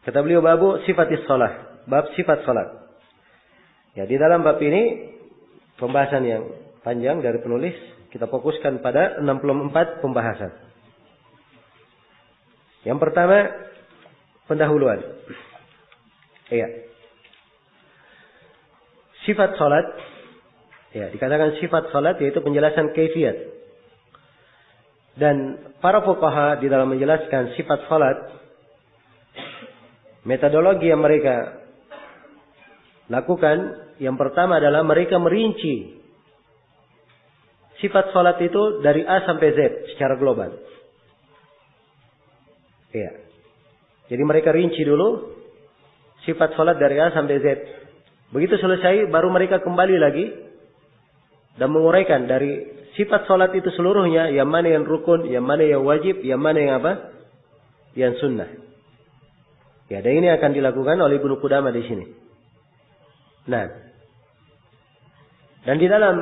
Kata beliau babu sifatis shalah, bab sifat salat. Ya, di dalam bab ini pembahasan yang panjang dari penulis, kita fokuskan pada 64 pembahasan. Yang pertama, pendahuluan. Iya. Sifat salat, ya, dikatakan sifat salat yaitu penjelasan kaifiyat. Dan para fuqaha di dalam menjelaskan sifat salat, metodologi yang mereka lakukan, yang pertama adalah mereka merinci sifat salat itu dari A sampai Z secara global. Iya. Jadi mereka rinci dulu sifat salat dari A sampai Z. Begitu selesai, baru mereka kembali lagi dan menguraikan dari sifat salat itu seluruhnya, yang mana yang rukun, yang mana yang wajib, yang mana yang apa? Yang sunnah. Ya, dan ini akan dilakukan oleh Ibnu Qudamah di sini. Nah, dan di dalam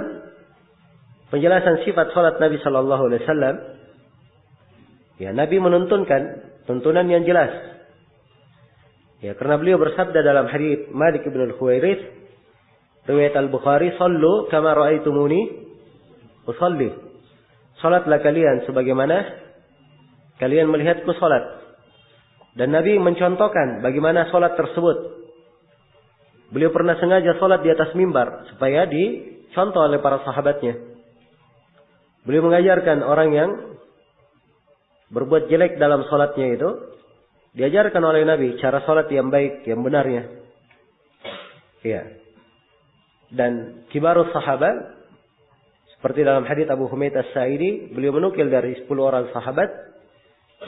penjelasan sifat salat Nabi Shallallahu Alaihi Wasallam, ya, Nabi menuntunkan tuntunan yang jelas. Ya, karena beliau bersabda dalam hadits Malik bin Al-Khuwairits, riwayat Al-Bukhari, "Shallu kama ra'aitumuni usalli." Salatlah kalian sebagaimana kalian melihatku salat. Dan Nabi mencontohkan bagaimana salat tersebut. Beliau pernah sengaja salat di atas mimbar supaya dicontoh oleh para sahabatnya. Beliau mengajarkan orang yang berbuat jelek dalam salatnya itu, diajarkan oleh Nabi cara salat yang baik, yang benarnya. Iya. Dan kibarus sahabat, seperti dalam hadits Abu Humaid As-Sa'idi, beliau menukil dari 10 orang sahabat,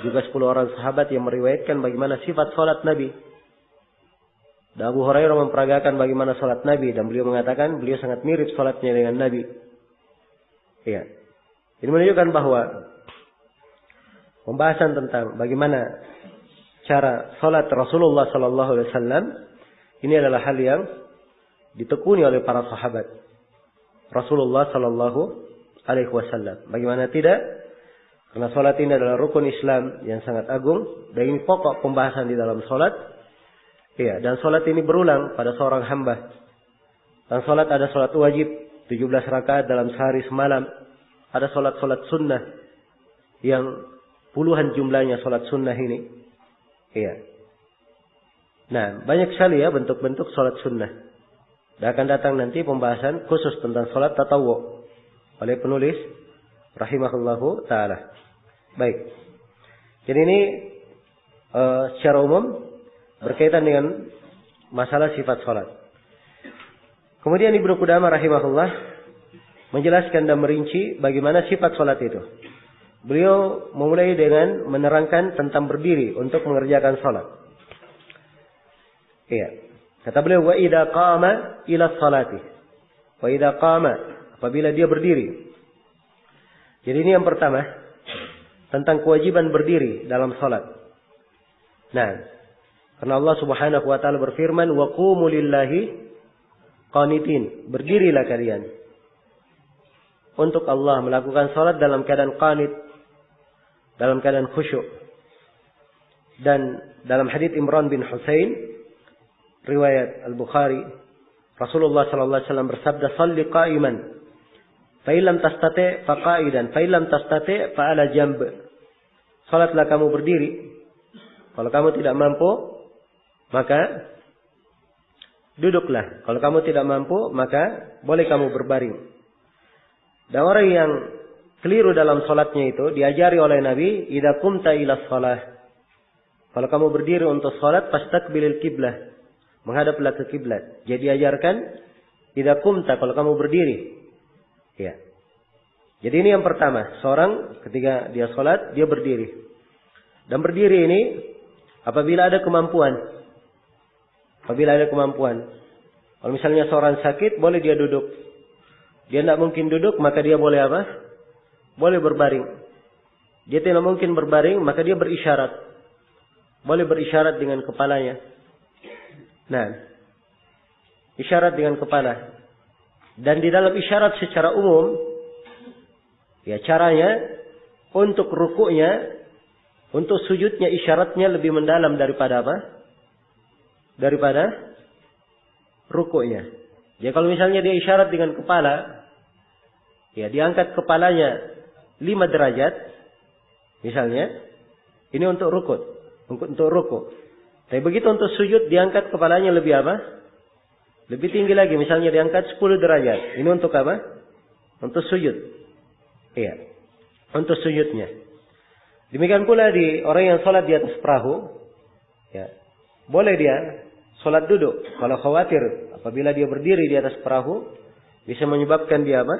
juga 10 orang sahabat yang meriwayatkan bagaimana sifat salat Nabi. Dan Abu Hurairah memperagakan bagaimana salat Nabi, dan beliau mengatakan beliau sangat mirip salatnya dengan Nabi. Iya. Ini menunjukkan bahwa pembahasan tentang bagaimana cara salat Rasulullah sallallahu alaihi wasallam ini adalah hal yang ditekuni oleh para sahabat Rasulullah sallallahu alaihi wasallam. Bagaimana tidak? Karena salat ini adalah rukun Islam yang sangat agung, dan ini pokok pembahasan di dalam salat. Iya, dan salat ini berulang pada seorang hamba. Dan salat ada salat wajib 17 rakaat dalam sehari semalam. Ada salat-salat sunnah yang puluhan jumlahnya salat sunnah ini. Iya. Nah, banyak sekali ya bentuk-bentuk salat sunnah. Dan akan datang nanti pembahasan khusus tentang salat tatawwu oleh penulis rahimahullahu taala. Baik. Jadi ini secara umum berkaitan dengan masalah sifat salat. Kemudian Ibnu Qudamah rahimahullah menjelaskan dan merinci bagaimana sifat salat itu. Beliau memulai dengan menerangkan tentang berdiri untuk mengerjakan salat. Iya. Kata beliau, wa idza qama ila salati. Wa idza qama, apabila dia berdiri. Jadi ini yang pertama, tentang kewajiban berdiri dalam salat. Nah, karena Allah Subhanahu wa taala berfirman, wa qumu lillahi qanitin. Berdirilah kalian untuk Allah, melakukan salat dalam keadaan qanit, dalam keadaan khusyuk. Dan dalam hadits Imran bin Husain riwayat Al-Bukhari, Rasulullah sallallahu alaihi wasallam bersabda, "Shalli qa'iman, fa illam tastati' fa qa'idan, fa illam tastati' fa 'ala jamb." Salatlah kamu berdiri. Kalau kamu tidak mampu, maka duduklah. Kalau kamu tidak mampu, maka boleh kamu berbaring. Dan orang yang keliru dalam salatnya itu diajari oleh Nabi, "Idza qumta ila shalah." Kalau kamu berdiri untuk salat, fastaqbilil qiblah. Menghadaplah ke kiblat. Jadi ajarkan, idza qumta, kalau kamu berdiri. Ya. Jadi ini yang pertama, seorang ketika dia salat, dia berdiri. Dan berdiri ini apabila ada kemampuan. Apabila ada kemampuan. Kalau misalnya seorang sakit, boleh dia duduk. Dia tidak mungkin duduk, maka dia boleh apa? Boleh berbaring. Dia tidak mungkin berbaring, maka dia berisyarat. Boleh berisyarat dengan kepalanya. Nah, isyarat dengan kepala. Dan di dalam isyarat secara umum, ya caranya untuk rukuknya, untuk sujudnya isyaratnya lebih mendalam daripada apa? daripada rukuknya. Jadi kalau misalnya dia isyarat dengan kepala, ya diangkat kepalanya 5 derajat, misalnya, ini untuk rukuk, untuk rukuk. Tapi begitu untuk sujud diangkat kepalanya lebih apa? Lebih tinggi lagi, misalnya diangkat 10 derajat. Ini untuk apa? Untuk sujud. Iya, untuk sujudnya. Demikian pula di orang yang sholat di atas perahu, ya, boleh dia sholat duduk. Kalau khawatir apabila dia berdiri di atas perahu bisa menyebabkan dia apa?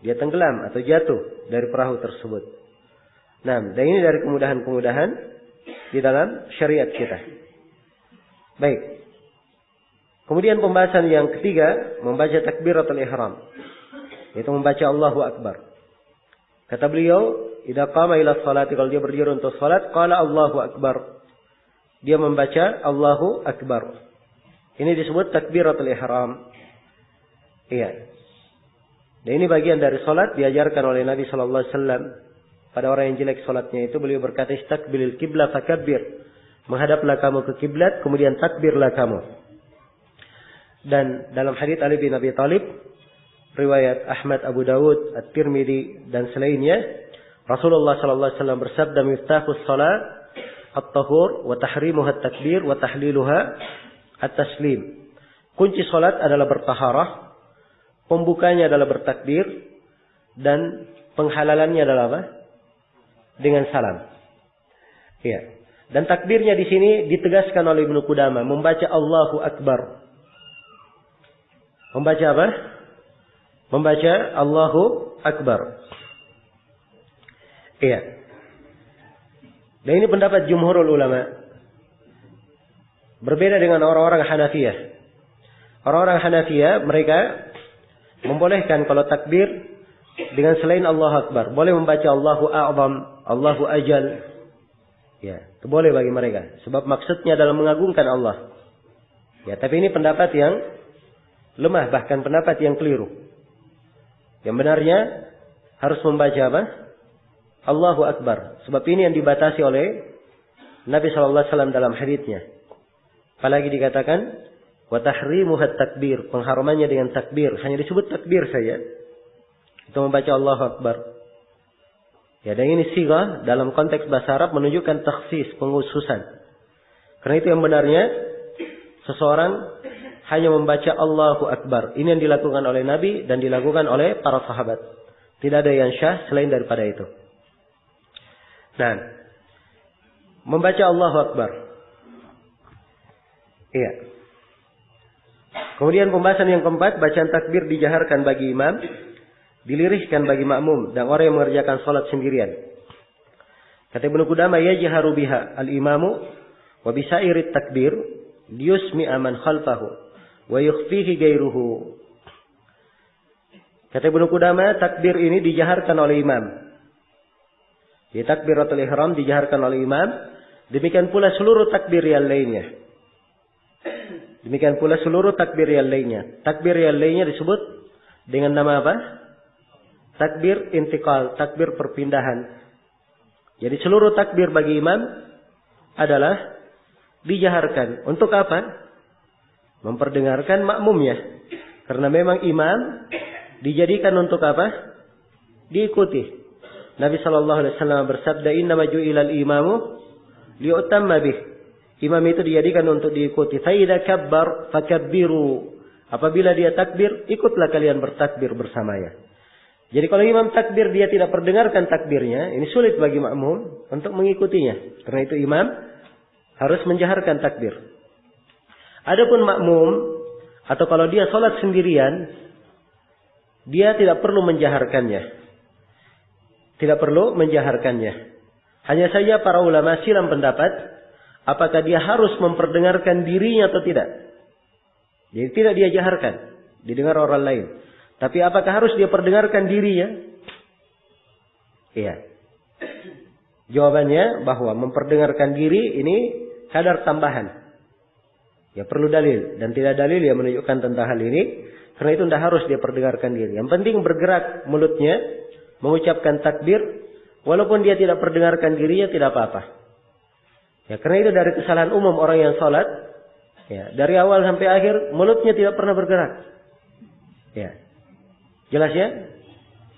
Dia tenggelam atau jatuh dari perahu tersebut. Nah, dan ini dari kemudahan-kemudahan di dalam syariat kita. Baik. Kemudian pembahasan yang ketiga, membaca takbiratul ihram, yaitu membaca Allahu Akbar. Kata beliau, idza qama ila sholati, kalau dia berdiri untuk salat, qala Allahu Akbar. Dia membaca Allahu Akbar. Ini disebut takbiratul ihram. Iya. Dan ini bagian dari salat diajarkan oleh Nabi sallallahu alaihi wasallam pada orang yang jelek salatnya itu. Beliau berkata, istaqbilil qiblah fakabbir. Menghadaplah kamu ke kiblat, kemudian takbirlah kamu. Dan dalam hadits Ali bin Abi Thalib, riwayat Ahmad, Abu Dawud, At-Tirmidzi dan selainnya, Rasulullah sallallahu alaihi wasallam bersabda, miftahus shalah at-tahur wa tahrimuha at-takbir wa tahliluha at-taslim. Kunci salat adalah bertaharah, pembukanya adalah bertakbir, dan penghalalannya adalah apa? Dengan salam. Iya. Dan takbirnya di sini ditegaskan oleh Ibnu Qudamah, membaca Allahu Akbar. Membaca apa? Membaca Allahu Akbar. Iya. Dan ini pendapat jumhurul ulama. Berbeda dengan orang-orang Hanafiyah. Orang-orang Hanafiyah mereka membolehkan kalau takbir dengan selain Allahu Akbar. Boleh membaca Allahu A'zam, Allahu Ajal. Ya, itu boleh bagi mereka. Sebab maksudnya adalah mengagungkan Allah. Ya, tapi ini pendapat yang lemah, bahkan pendapat yang keliru. Yang benarnya harus membaca apa? Allahu Akbar. Sebab ini yang dibatasi oleh Nabi SAW dalam haditsnya. Apalagi dikatakan wa tahrimuhat takbir, pengharamannya dengan takbir, hanya disebut takbir saja. Itu membaca Allahu Akbar. Ya, dan ini sighah dalam konteks bahasa Arab menunjukkan takhsis, pengkhususan. Karena itu yang benarnya seseorang hanya membaca Allahu Akbar. Ini yang dilakukan oleh Nabi dan dilakukan oleh para sahabat. Tidak ada yang syah selain daripada itu. Nah, membaca Allahu Akbar. Iya. Kemudian pembahasan yang keempat, bacaan takbir dijaharkan bagi imam, dilirihkan bagi makmum dan orang yang mengerjakan salat sendirian. Kata Ibnu Qudamah, yajharu biha al-imamu wa bisairit takbir liyusmi'a man khalfahu wa yukhfihi ghairuhu. Kata Ibnu Qudamah, takbir ini dijaharkan oleh imam. Di takbiratul ihram dijaharkan oleh imam, demikian pula seluruh takbir yang lainnya. Demikian pula seluruh takbir yang lainnya. Takbir yang lainnya disebut dengan nama apa? Takbir intikal, takbir perpindahan. Jadi seluruh takbir bagi imam adalah dijaharkan. Untuk apa? Memperdengarkan makmumnya. Karena memang imam dijadikan untuk apa? Diikuti. Nabi SAW bersabda, innama ju'ilal imamu liutamma bih. Imam itu dijadikan untuk diikuti. Fa idza kabbar fakabbiru. Apabila dia takbir, ikutlah kalian bertakbir bersamanya. Jadi kalau imam takbir dia tidak perdengarkan takbirnya, ini sulit bagi makmum untuk mengikutinya. Karena itu imam harus menjaharkan takbir. Adapun makmum atau kalau dia sholat sendirian, dia tidak perlu menjaharkannya. Tidak perlu menjaharkannya. Hanya saja para ulama silam pendapat, apakah dia harus memperdengarkan dirinya atau tidak. Jadi tidak dia jaharkan, didengar orang lain. Tapi apakah harus dia perdengarkan dirinya? Iya. Jawabannya bahwa memperdengarkan diri ini kadar tambahan. Ya perlu dalil. Dan tidak dalil yang menunjukkan tentang hal ini. Karena itu tidak harus dia perdengarkan diri. Yang penting bergerak mulutnya, mengucapkan takbir. Walaupun dia tidak perdengarkan dirinya tidak apa-apa. Ya karena itu dari kesalahan umum orang yang sholat. Ya, dari awal sampai akhir mulutnya tidak pernah bergerak. Ya. Jelas ya?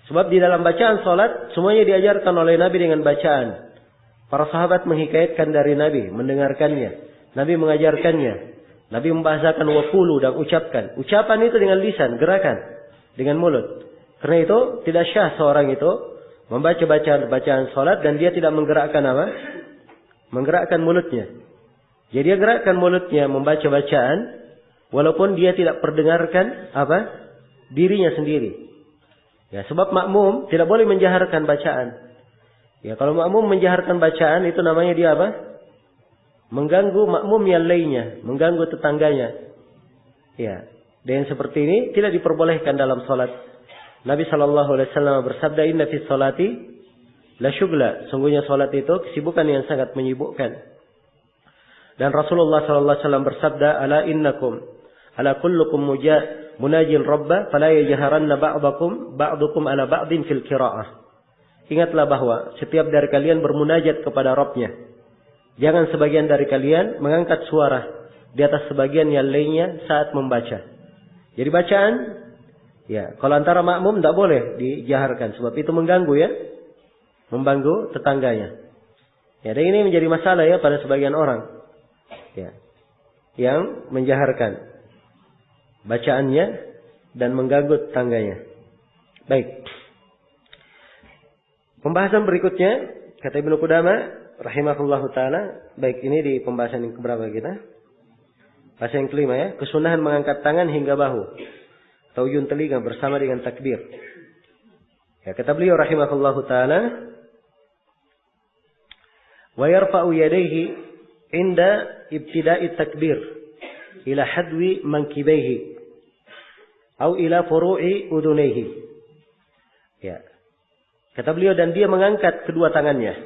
Sebab di dalam bacaan salat semuanya diajarkan oleh Nabi dengan bacaan. Para sahabat menghikayatkan dari Nabi, mendengarkannya. Nabi mengajarkannya. Nabi membahasakan waqulu dan ucapkan. Ucapan itu dengan lisan, gerakan dengan mulut. Karena itu tidak syah seorang itu membaca bacaan salat dan dia tidak menggerakkan apa? Menggerakkan mulutnya. Jadi dia gerakkan mulutnya membaca bacaan walaupun dia tidak perdengarkan apa? Dirinya sendiri. Ya, sebab makmum tidak boleh menjaharkan bacaan. Ya, kalau makmum menjaharkan bacaan itu namanya dia apa? Mengganggu makmum yang lainnya, mengganggu tetangganya. Ya, dan seperti ini tidak diperbolehkan dalam salat. Nabi SAW bersabda, "Inna fi salati la syughla." Sungguhnya salat itu kesibukan yang sangat menyibukkan. Dan Rasulullah SAW bersabda, "Ala innakum ala kullukum munajin rabba fala yajharanna ba'dukum ala ba'din fil qira'ah." Ingatlah bahwa setiap dari kalian bermunajat kepada Rabbnya. Jangan sebagian dari kalian mengangkat suara di atas sebagian yang lainnya saat membaca. Jadi bacaan, ya, kalau antara makmum tidak boleh dijaharkan. Sebab itu mengganggu ya. Mengganggu tetangganya. Ya, dan ini menjadi masalah ya pada sebagian orang. Ya, yang menjaharkan bacaannya dan mengganggu tetangganya. Baik. Pembahasan berikutnya, kata Ibnu Qudamah rahimahullahu taala, baik ini di pembahasan yang keberapa kita? Pembahasan yang kelima ya, kesunahan mengangkat tangan hingga bahu atau ujung telinga bersama dengan takbir. Ya, kata beliau rahimahullahu taala, wa yarfa'u yadayhi inda ibtida'i takbir ila hadwi mankibaihi atau ila furu'i udunaihi. Ya. Kata beliau, dan dia mengangkat kedua tangannya.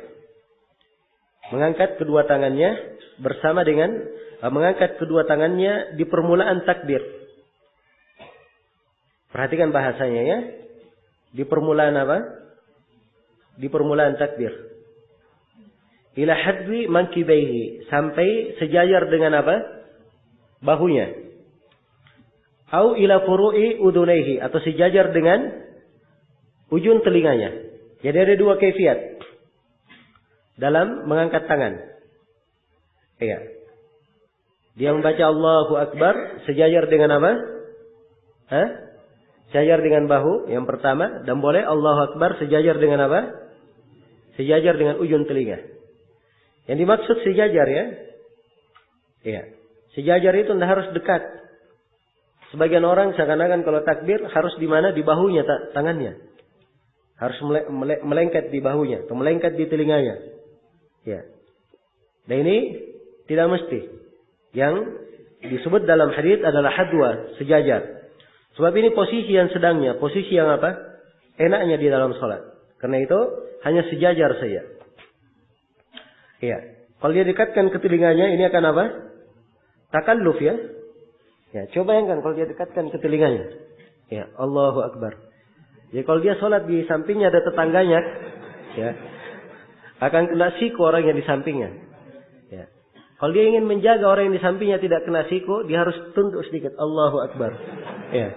Mengangkat kedua tangannya bersama dengan mengangkat kedua tangannya di permulaan takbir. Perhatikan bahasanya ya. Di permulaan apa? Di permulaan takbir. Ila hadwi mankibaihi, sampai sejajar dengan apa? Bahunya. Au ila furu'i udunaihi, atau sejajar dengan ujung telinganya. Jadi ada dua kaifiat dalam mengangkat tangan. Iya. Dia membaca Allahu Akbar sejajar dengan apa? Sejajar dengan bahu yang pertama, dan boleh Allahu Akbar sejajar dengan apa? Sejajar dengan ujung telinga. Yang dimaksud sejajar ya. Iya. Sejajar itu tidak harus dekat. Sebagian orang seakan-akan kalau takbir harus di mana? Di bahunya tangannya. Harus melengket di bahunya atau melengket di telinganya. Ya. Dan ini tidak mesti. Yang disebut dalam hadits adalah hadwa, sejajar. Sebab ini posisi yang sedangnya, posisi yang apa? Enaknya di dalam salat. Karena itu hanya sejajar saja. Ya. Kalau dia dekatkan ke telinganya, ini akan apa? Takalluf ya. Ya, coba bayangkan kalau dia dekatkan ke telinganya. Ya, Allahu Akbar. Jadi kalau dia sholat di sampingnya ada tetangganya, ya, akan kena siku orang yang di sampingnya. Ya. Kalau dia ingin menjaga orang yang di sampingnya tidak kena siku, dia harus tunduk sedikit. Allahu Akbar. Ya.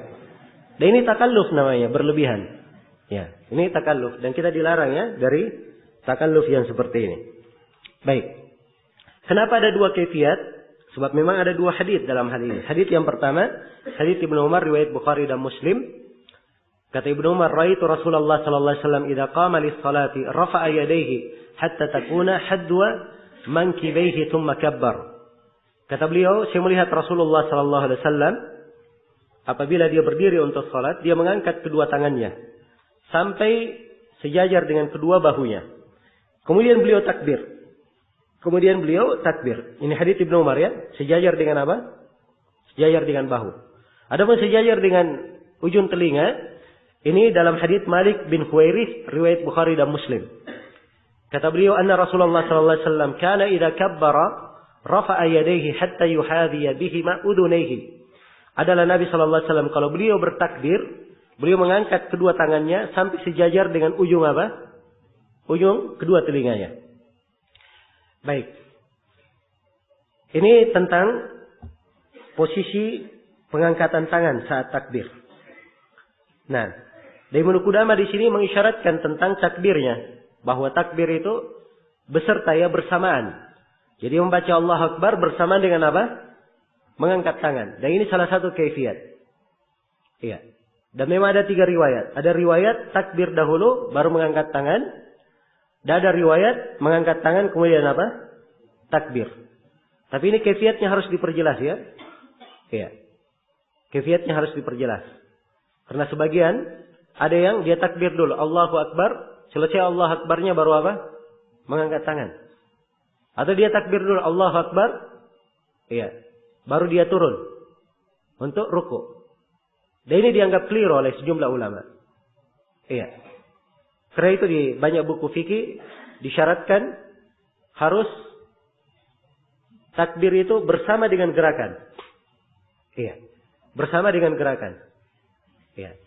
Dan ini takalluf namanya, berlebihan. Ya, ini takalluf dan kita dilarang ya dari takalluf yang seperti ini. Baik. Kenapa ada dua kaifiat? Sebab memang ada dua hadits dalam hal ini. Hadits yang pertama, hadits Ibnu Umar riwayat Bukhari dan Muslim. Kata Ibnu Umar, "Ra'aitu Rasulullah sallallahu alaihi wasallam idza qama lis-salati rafa'a yadayhi hatta takuna hadwa mankibaihi thumma kabbar." Kata beliau, saya melihat Rasulullah sallallahu alaihi wasallam apabila dia berdiri untuk salat, dia mengangkat kedua tangannya sampai sejajar dengan kedua bahunya. Kemudian beliau takbir. Ini hadits Ibnu Umar ya, sejajar dengan apa? Sejajar dengan bahu. Adapun sejajar dengan ujung telinga, ini dalam hadits Malik bin Huwairits riwayat Bukhari dan Muslim. Kata beliau, anna Rasulullah sallallahu alaihi wasallam kana idza kabbara rafa'a yadayhi hatta yuhadhiya bihima udunayhi. Adalah Nabi sallallahu alaihi wasallam kalau beliau bertakbir, beliau mengangkat kedua tangannya sampai sejajar dengan ujung apa? Ujung kedua telinganya. Baik. Ini tentang posisi pengangkatan tangan saat takbir. Nah, dari Ibnu Qudamah di sini mengisyaratkan tentang takbirnya, bahwa takbir itu beserta ya bersamaan. Jadi membaca Allah Akbar bersamaan dengan apa? Mengangkat tangan. Dan ini salah satu kaifiat. Iya. Dan memang ada 3 riwayat. Ada riwayat takbir dahulu baru mengangkat tangan. Dan ada riwayat mengangkat tangan kemudian apa? Takbir. Tapi ini kaifiatnya harus diperjelas ya. Iya. Kaifiatnya harus diperjelas. Karena sebagian ada yang dia takbir dulu, Allahu Akbar, selesai Allah Akbarnya baru apa? Mengangkat tangan. Atau dia takbir dulu Allahu Akbar, iya, baru dia turun untuk ruku. Dan ini dianggap keliru oleh sejumlah ulama. Iya. Karena itu di banyak buku fikih disyaratkan harus takbir itu bersama dengan gerakan. Iya. Bersama dengan gerakan. Iya.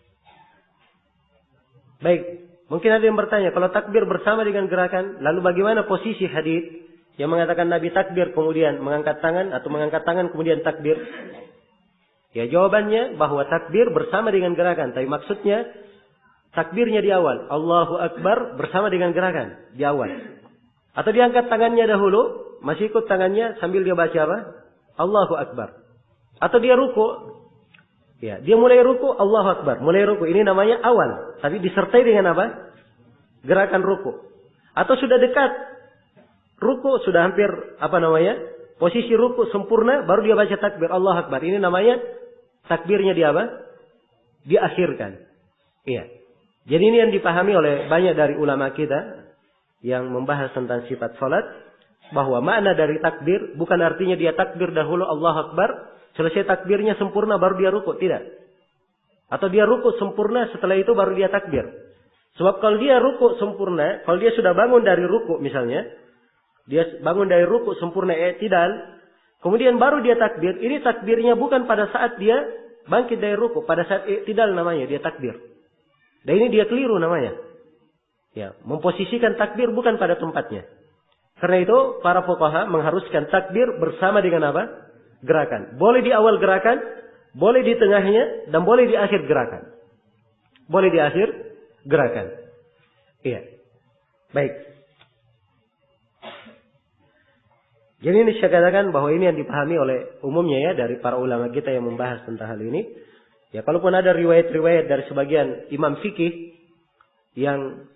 Baik. Mungkin ada yang bertanya, kalau takbir bersama dengan gerakan, lalu bagaimana posisi hadits yang mengatakan Nabi takbir kemudian mengangkat tangan atau mengangkat tangan kemudian takbir? Ya jawabannya bahwa takbir bersama dengan gerakan. Tapi maksudnya takbirnya di awal. Allahu Akbar bersama dengan gerakan di awal. Atau diangkat tangannya dahulu. Masih ikut tangannya sambil dia baca apa? Allahu Akbar. Atau dia ruku. Ya, dia mulai ruku Allahu Akbar. Mulai ruku. Ini namanya awal. Tapi disertai dengan apa? Gerakan ruku. Atau sudah dekat. Ruku sudah hampir posisi ruku sempurna. Baru dia baca takbir Allahu Akbar. Ini namanya takbirnya dia apa? Diakhirkan. Iya. Jadi ini yang dipahami oleh banyak dari ulama kita yang membahas tentang sifat salat, bahwa makna dari takbir bukan artinya dia takbir dahulu Allahu Akbar, selesai takbirnya sempurna baru dia ruku, tidak. Atau dia ruku sempurna setelah itu baru dia takbir. Sebab kalau dia ruku sempurna, kalau dia sudah bangun dari ruku misalnya, dia bangun dari ruku sempurna i'tidal, kemudian baru dia takbir. Ini takbirnya bukan pada saat dia bangkit dari ruku, pada saat i'tidal namanya dia takbir. Dan ini dia keliru namanya. Ya, memposisikan takbir bukan pada tempatnya. Karena itu para fuqaha mengharuskan takbir bersama dengan apa? Gerakan. Boleh di awal gerakan, boleh di tengahnya, dan boleh di akhir gerakan. Boleh di akhir gerakan. Iya. Baik. Jadi ini saya katakan bahwa ini yang dipahami oleh umumnya ya dari para ulama kita yang membahas tentang hal ini. Ya kalaupun ada riwayat-riwayat dari sebagian imam fikih yang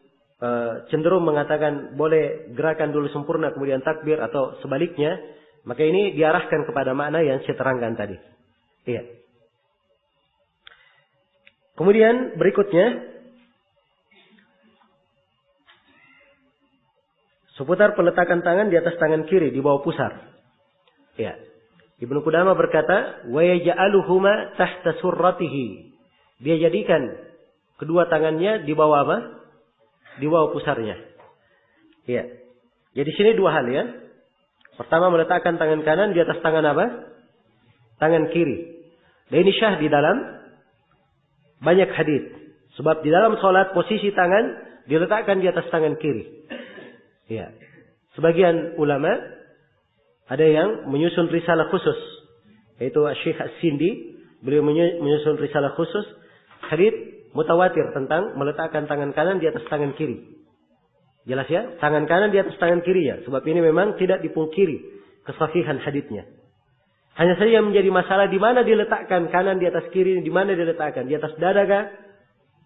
cenderung mengatakan boleh gerakan dulu sempurna kemudian takbir atau sebaliknya, maka ini diarahkan kepada makna yang saya terangkan tadi. Iya. Kemudian berikutnya seputar peletakan tangan di atas tangan kiri di bawah pusar. Ya. Ibnu Qudamah berkata, "Wa yaj'aluhuma tahta surratihi." Dia jadikan kedua tangannya di bawah apa? Di bawah pusarnya. Ya. Jadi sini dua hal ya. Pertama meletakkan tangan kanan di atas tangan apa? Tangan kiri. Dan ini syah di dalam banyak hadis. Sebab di dalam sholat posisi tangan diletakkan di atas tangan kiri. Ya. Sebagian ulama ada yang menyusun risalah khusus, yaitu Syekh As-Sindi, beliau menyusun risalah khusus hadits mutawatir tentang meletakkan tangan kanan di atas tangan kiri. Jelas ya? Tangan kanan di atas tangan kiri ya, sebab ini memang tidak dipungkiri kesahihan haditsnya. Hanya saja yang menjadi masalah di mana diletakkan kanan di atas kiri, di mana diletakkan, di atas dada kah,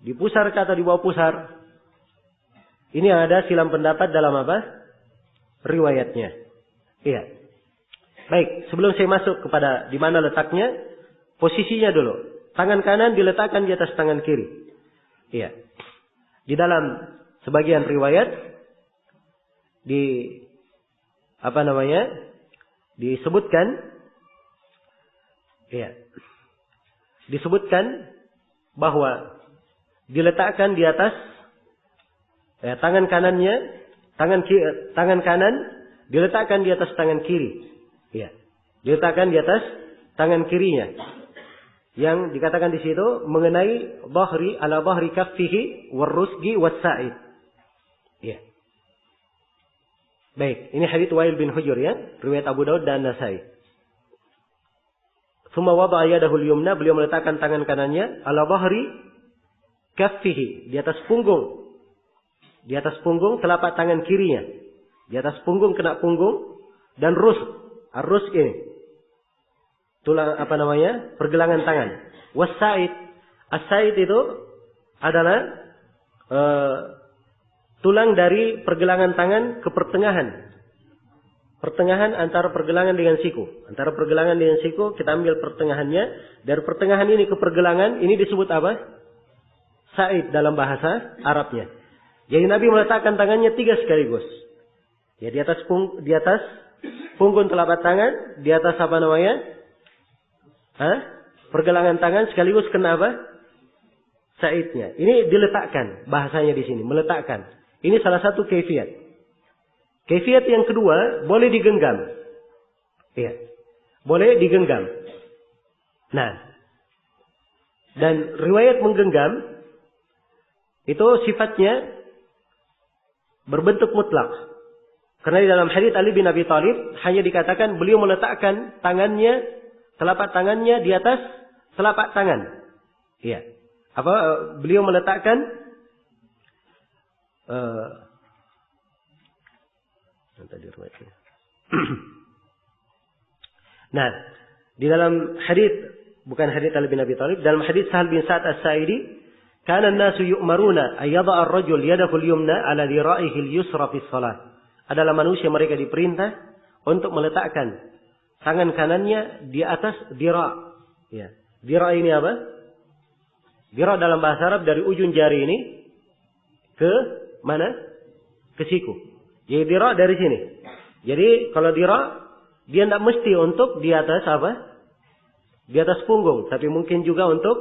di pusar kah atau di bawah pusar? Ini yang ada silam pendapat dalam apa? Riwayatnya. Iya. Baik, sebelum saya masuk kepada di mana letaknya, posisinya dulu. Tangan kanan diletakkan di atas tangan kiri. Iya. Di dalam sebagian riwayat disebutkan bahwa diletakkan di atas tangan kanannya, tangan kanan diletakkan di atas tangan kiri. Ya. Diletakkan di atas tangan kirinya. Yang dikatakan di situ mengenai bahri ala bahri kaffihi warusgi wassa'id. Ya. Baik, ini hadits Wa'il bin Hujur ya, riwayat Abu Daud dan Nasai. Tsumma wada'a yadahu al-yumna, beliau meletakkan tangan kanannya ala dhahri kaffihi, di atas punggung. Di atas punggung telapak tangan kirinya. Di atas punggung kena punggung dan rus. Ar-rus ini. Tulang pergelangan tangan. Was-sa'id. As-sa'id itu adalah tulang dari pergelangan tangan ke pertengahan. Pertengahan antara pergelangan dengan siku. Antara pergelangan dengan siku kita ambil pertengahannya. Dari pertengahan ini ke pergelangan ini disebut apa? Sa'id dalam bahasa Arabnya. Jadi Nabi meletakkan tangannya 3 sekaligus. Ya, di atas punggung telapak tangan, di atas pergelangan tangan sekaligus kena apa? Sa'idnya. Ini diletakkan bahasanya di sini, meletakkan. Ini salah satu kaifiat. Kaifiat yang kedua, boleh digenggam. Iya. Boleh digenggam. Nah. Dan riwayat menggenggam itu sifatnya berbentuk mutlak. Karena di dalam hadits Ali bin Abi Thalib hanya dikatakan beliau meletakkan tangannya, telapak tangannya di atas telapak tangan. Iya. Beliau meletakkan nah, di dalam hadits, bukan hadits Ali bin Abi Thalib, dalam hadits Sahal bin Sa'ad As-Sa'idi, kana an-nasu yu'maruna ay yada'a ar-rajul yadahu al-yumna 'ala dhira'ihi al-yusra fi shalah. Adalah manusia mereka diperintah untuk meletakkan tangan kanannya di atas dhira'. Ya. Dhira' ini apa? Dhira' dalam bahasa Arab dari ujung jari ini ke mana? Ke siku. Jadi dhira' dari sini. Jadi kalau dhira' dia tidak mesti untuk di atas apa? Di atas punggung, tapi mungkin juga untuk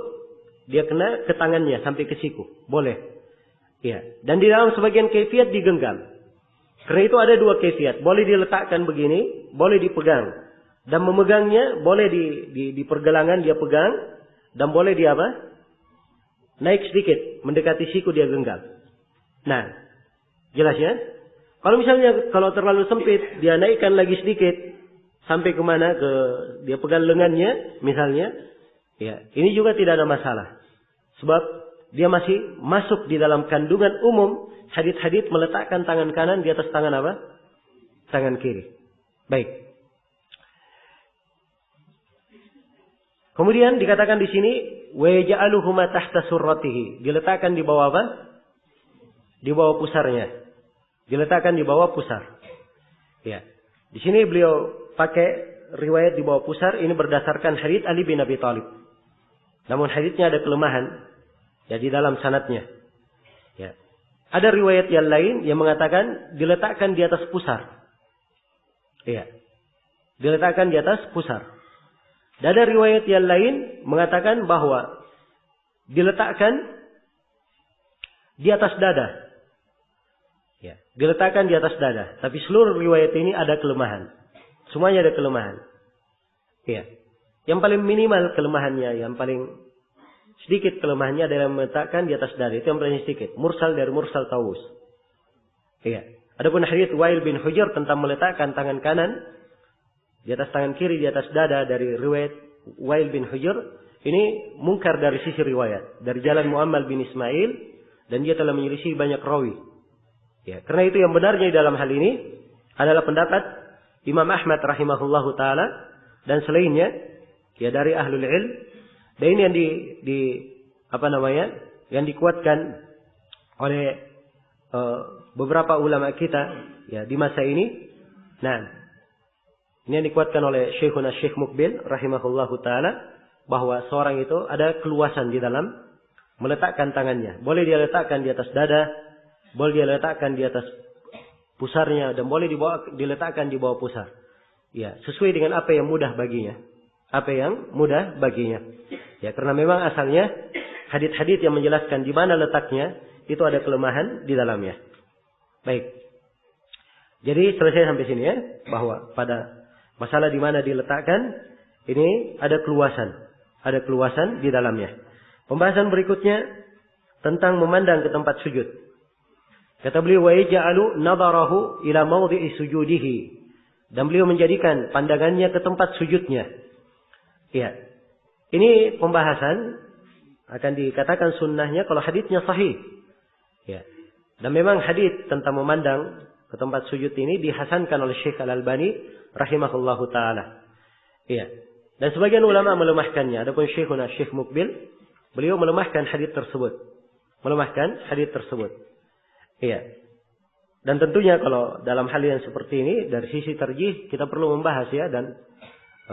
dia kena ke tangannya sampai ke siku. Boleh. Ya. Dan di dalam sebagian kaifiat digenggam. Karena itu ada 2 kaifiat. Boleh diletakkan begini, boleh dipegang. Dan memegangnya boleh di pergelangan dia pegang, dan boleh di apa? Naik sedikit, mendekati siku dia genggam. Nah, jelas ya? Kalau terlalu sempit, dia naikkan lagi sedikit sampai kemana? Dia pegang lengannya, misalnya. Ya, ini juga tidak ada masalah. Sebab dia masih masuk di dalam kandungan umum hadits-hadits meletakkan tangan kanan di atas tangan apa? Tangan kiri. Baik. Kemudian dikatakan di sini wa yaj'aluhuma tahta surratihi. Diletakkan di bawah apa? Di bawah pusarnya. Diletakkan di bawah pusar. Ya. Di sini beliau pakai riwayat di bawah pusar ini berdasarkan hadits Ali bin Abi Thalib. Namun haditsnya ada kelemahan ya di dalam sanadnya. Ya. Ada riwayat yang lain yang mengatakan diletakkan di atas pusar. Ya. Diletakkan di atas pusar. Dan ada riwayat yang lain mengatakan bahwa diletakkan di atas dada. Ya, diletakkan di atas dada. Tapi seluruh riwayat ini ada kelemahan. Semuanya ada kelemahan. Ya. Yang paling minimal kelemahannya, yang paling sedikit kelemahannya adalah meletakkan di atas dada. Itu yang paling sedikit. Mursal dari Mursal Tawus. Ya. Adapun hadits Wa'il bin Hujr tentang meletakkan tangan kanan di atas tangan kiri di atas dada dari riwayat Wa'il bin Hujr, ini mungkar dari sisi riwayat. Dari jalan Muammal bin Ismail, dan dia telah menyelisih banyak rawi. Ya, karena itu yang benarnya dalam hal ini adalah pendapat Imam Ahmad rahimahullahu taala dan selainnya ya dari ahlul ilm. Dan ini yang yang dikuatkan oleh beberapa ulama kita ya di masa ini. Nah, ini yang dikuatkan oleh Syekhuna Syekh Mukbil rahimahullahu taala bahwa seorang itu ada keluasan di dalam meletakkan tangannya. Boleh dia letakkan di atas dada, boleh dia letakkan di atas pusarnya, dan boleh diletakkan di bawah pusar. Ya, sesuai dengan apa yang mudah baginya. Apa yang mudah baginya. Ya, karena memang asalnya hadits-hadits yang menjelaskan di mana letaknya itu ada kelemahan di dalamnya. Baik. Jadi selesai sampai sini ya, bahwa pada masalah di mana diletakkan ini ada keluasan di dalamnya. Pembahasan berikutnya tentang memandang ke tempat sujud. Kata beliau, wa yaj'alu nadharahu ila mawdhi'i sujudihi. Dan beliau menjadikan pandangannya ke tempat sujudnya. Iya. Ini pembahasan akan dikatakan sunnahnya kalau haditsnya sahih. Ya. Dan memang hadits tentang memandang ke tempat sujud ini dihasankan oleh Syekh Al-Albani rahimahullahu taala. Iya. Dan sebagian ulama melemahkannya. Adapun Syekhuna Syekh Mukbil, beliau melemahkan hadits tersebut. Iya. Dan tentunya kalau dalam hal yang seperti ini dari sisi tarjih kita perlu membahas ya dan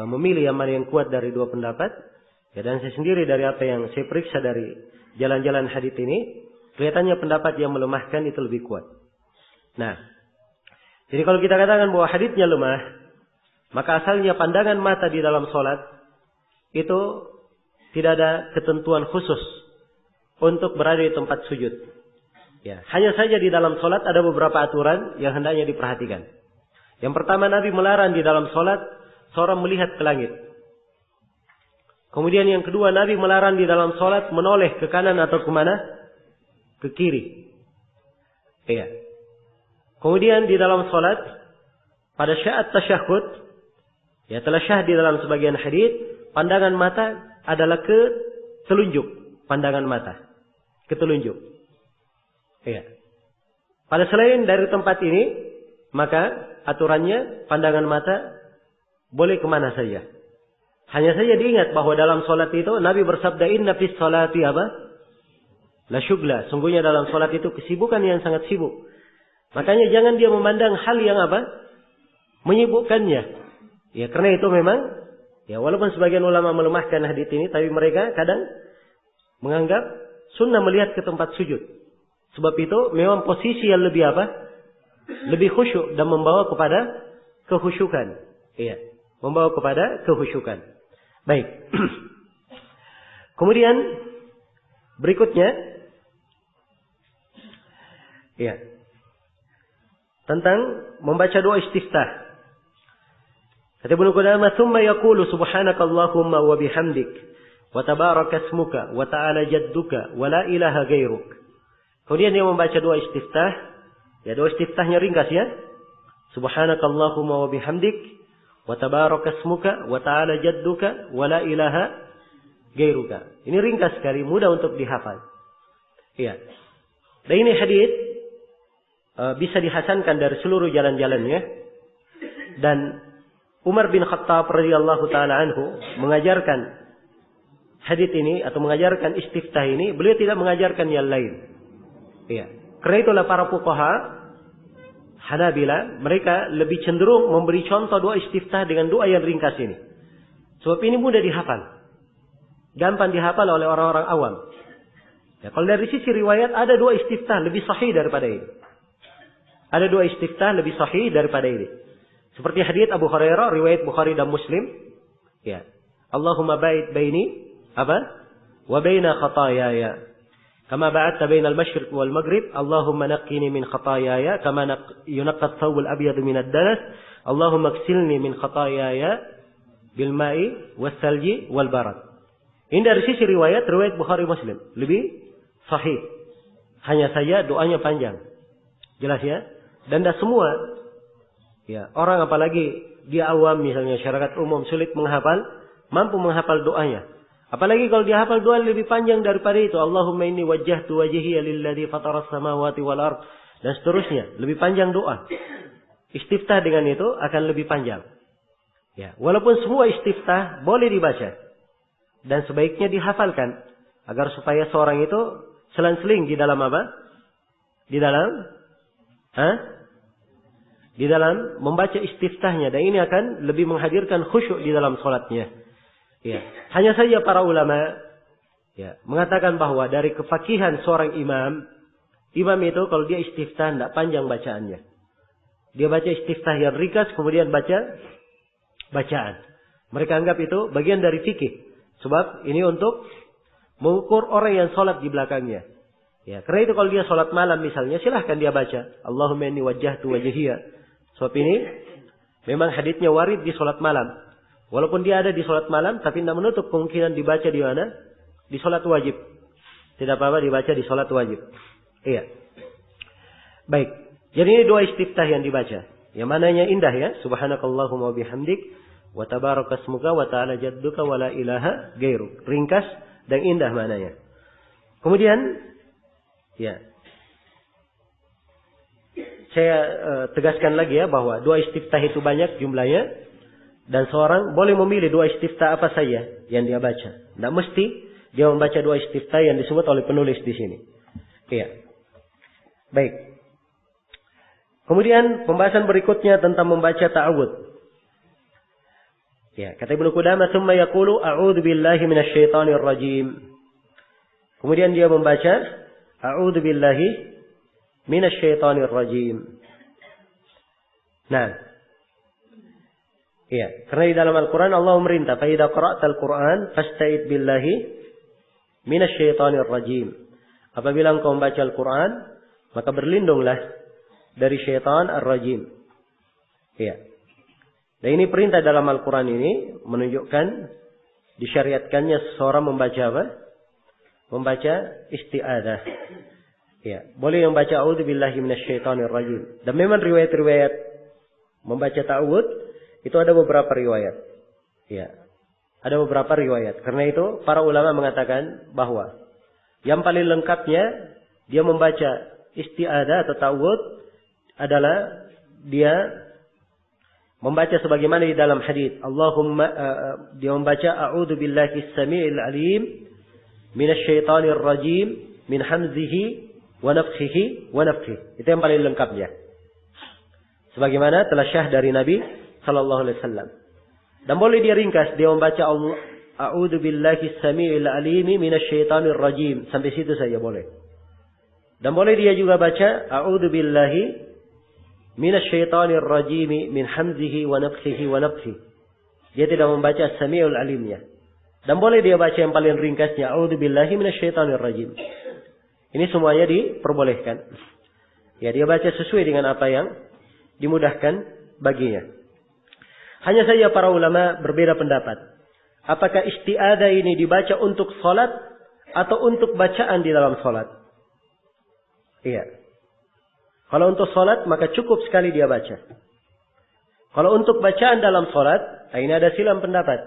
memilih yang mana yang kuat dari dua pendapat. Ya, dan saya sendiri dari apa yang saya periksa dari jalan-jalan hadits ini, kelihatannya pendapat yang melemahkan itu lebih kuat. Nah, jadi kalau kita katakan bahwa haditsnya lemah, maka asalnya pandangan mata di dalam sholat itu tidak ada ketentuan khusus untuk berada di tempat sujud. Ya, hanya saja di dalam sholat ada beberapa aturan yang hendaknya diperhatikan. Yang pertama, Nabi melarang di dalam sholat seorang melihat ke langit. Kemudian yang kedua, Nabi melarang di dalam sholat menoleh ke kanan atau kemana? Ke kiri. Iya. Kemudian di dalam sholat, pada syaat tasyahud, ya telah syah di dalam sebagian hadits, pandangan mata adalah ke telunjuk. Pandangan mata. Ke telunjuk. Iya. Pada selain dari tempat ini, maka aturannya pandangan mata boleh kemana saja. Hanya saja diingat bahwa dalam solat itu Nabi bersabda inna fis solati apa? La syugla. Sungguhnya dalam solat itu kesibukan yang sangat sibuk. Makanya jangan dia memandang hal yang apa? Menyibukkannya. Ya karena itu memang ya walaupun sebagian ulama melemahkan hadits ini, tapi mereka kadang menganggap sunnah melihat ke tempat sujud. Sebab itu memang posisi yang lebih apa? Lebih khusyuk dan membawa kepada kehusyukan. Iya, membawa kepada kehusyukan. Baik. Kemudian berikutnya ya. Tentang membaca doa istiftah. Kata Ibnu Qudamah, "Tsumma yaqulu subhanakallahumma wa bihamdik wa tabaraka ismuka wa ta'ala jadduka wa la ilaha ghairuk." Kemudian dia membaca doa istiftah. Ya, doa istiftahnya ringkas ya. Subhanakallahumma wa bihamdik wa tabaraka ismuka wa ta'ala jadduka wa la ilaha ghairuka. Ini ringkas sekali, mudah untuk dihafal. Iya. Dan ini hadis bisa dihasankan dari seluruh jalan-jalannya. Dan Umar bin Khattab radhiyallahu taala anhu mengajarkan hadis ini atau mengajarkan istiftah ini, beliau tidak mengajarkan yang lain. Iya. Karena itulah para fuqaha Hanabila, mereka lebih cenderung memberi contoh doa istiftah dengan doa yang ringkas ini. Sebab ini mudah dihafal. Gampang dihafal oleh orang-orang awam. Ya, kalau dari sisi riwayat ada doa istiftah lebih sahih daripada ini. Ada doa istiftah lebih sahih daripada ini. Seperti hadits Abu Hurairah, riwayat Bukhari dan Muslim. Ya. Allahumma ba'id baini apa? Wa baina khataayaya. Kama ba'adta bainal masyriq wal maghrib, Allahumma naqqini min khataayaya kama yunqqa ath-thawb al-abyad min ad-danas. Allahumma ighsilni min khataayaya bil ma'i was-salji wal barad. Ini dari sisi riwayat Bukhari Muslim lebih sahih. Hanya saja doanya panjang. Jelas ya? Dan dah semua ya, orang apalagi dia awam misalnya masyarakat umum sulit mampu menghafal doanya. Apalagi kalau dia hafal doa lebih panjang daripada itu. Allahumma inni wajjahtu wajhiya lilladzi fataras samawati wal ard. Dan seterusnya. Lebih panjang doa. Istiftah dengan itu akan lebih panjang. Ya, walaupun semua istiftah boleh dibaca. Dan sebaiknya dihafalkan. Agar supaya seorang itu selang-seling di dalam apa? Di dalam membaca istiftahnya. Dan ini akan lebih menghadirkan khusyuk di dalam sholatnya. Ya, hanya saja para ulama ya mengatakan bahwa dari kefakihan seorang imam itu kalau dia istiftah tidak panjang bacaannya. Dia baca istiftah yang ringkas kemudian baca bacaan. Mereka anggap itu bagian dari fikih. Sebab ini untuk mengukur orang yang sholat di belakangnya. Ya, karena itu kalau dia sholat malam misalnya silahkan dia baca Allahumma inni wajjahtu wajhiya. Sebab ini memang haditsnya warid di sholat malam. Walaupun dia ada di sholat malam, tapi tidak menutup kemungkinan dibaca di mana? Di sholat wajib. Tidak apa-apa dibaca di sholat wajib. Iya. Baik. Jadi ini doa istiftah yang dibaca. Yang mananya indah ya. Subhanakallahumma bihamdik. Wa tabarakasmuka wa ta'ala jadduka wa la ilaha ghairuk. Ringkas dan indah maknanya. Kemudian ya, saya tegaskan lagi ya bahwa doa istiftah itu banyak jumlahnya dan seorang boleh memilih doa istiftah apa saja yang dia baca. Tidak mesti dia membaca doa istiftah yang disebut oleh penulis di sini. Iya. Baik. Kemudian pembahasan berikutnya tentang membaca ta'awudz. Ya, kata Ibnu Qudamah, "Tsumma yaqulu a'udzu billahi minasyaitonir rajim." Kemudian dia membaca a'udzu billahi minasyaitonir rajim. Nah, iya, karena di dalam Al-Qur'an Allah memerintah, "Fa idza qara'tal Qur'an fasta'id billahi minasyaitonir rajim." Apabila engkau membaca Al-Qur'an, maka berlindunglah dari syaitan ar-rajim. Iya. Dan ini perintah dalam Al-Quran ini menunjukkan disyariatkannya seseorang membaca apa? Membaca isti'adah. Ya, boleh membaca a'udzubillahi minasyaitonir rajim. Dan memang riwayat-riwayat membaca ta'awudz itu ada beberapa riwayat. Ya. Ada beberapa riwayat. Karena itu para ulama mengatakan bahwa yang paling lengkapnya dia membaca isti'adah atau ta'awudz adalah dia membaca sebagaimana di dalam hadis. Allahumma dia membaca a'udzu billahi as-sami'il 'alim minasyaitonir rajim min hamzihi wa nafthihi wa nafthihi. Itu yang paling lengkapnya. Sebagaimana telah syah dari Nabi sallallahu alaihi wasallam. Dan boleh dia ringkas, dia membaca a'udzu billahi as-sami'il 'alim minasyaitonir rajim. Sampai situ saja boleh. Dan boleh dia juga baca a'udzu billahi minasyaitonir rajim min hamzihi wa nafthihi wa nafthihi. Dia tidak membaca as-sami'ul alimnya. Dan boleh dia baca yang paling ringkasnya a'udzubillahi minasyaitonir rajim. Ini semuanya diperbolehkan. Ya, dia baca sesuai dengan apa yang dimudahkan baginya. Hanya saja para ulama berbeda pendapat. Apakah isti'adah ini dibaca untuk salat atau untuk bacaan di dalam salat? Iya. Kalau untuk salat maka cukup sekali dia baca. Kalau untuk bacaan dalam salat, ini ada silang pendapat.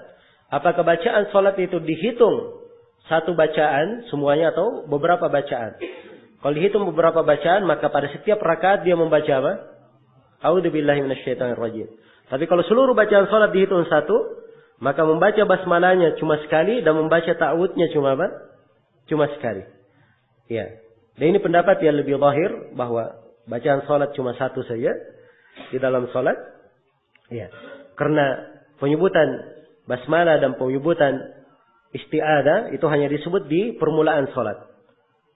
Apakah bacaan salat itu dihitung satu bacaan semuanya atau beberapa bacaan? Kalau dihitung beberapa bacaan maka pada setiap rakaat dia membaca apa? A'udzubillahi minasyaitonir rajim. Tapi kalau seluruh bacaan salat dihitung satu, maka membaca basmalahnya cuma sekali dan membaca ta'awudznya cuma apa? Cuma sekali. Ya. Dan ini pendapat yang lebih zahir bahwa bacaan salat cuma satu saja di dalam salat. Ya. Karena penyebutan basmalah dan penyebutan isti'adah itu hanya disebut di permulaan salat.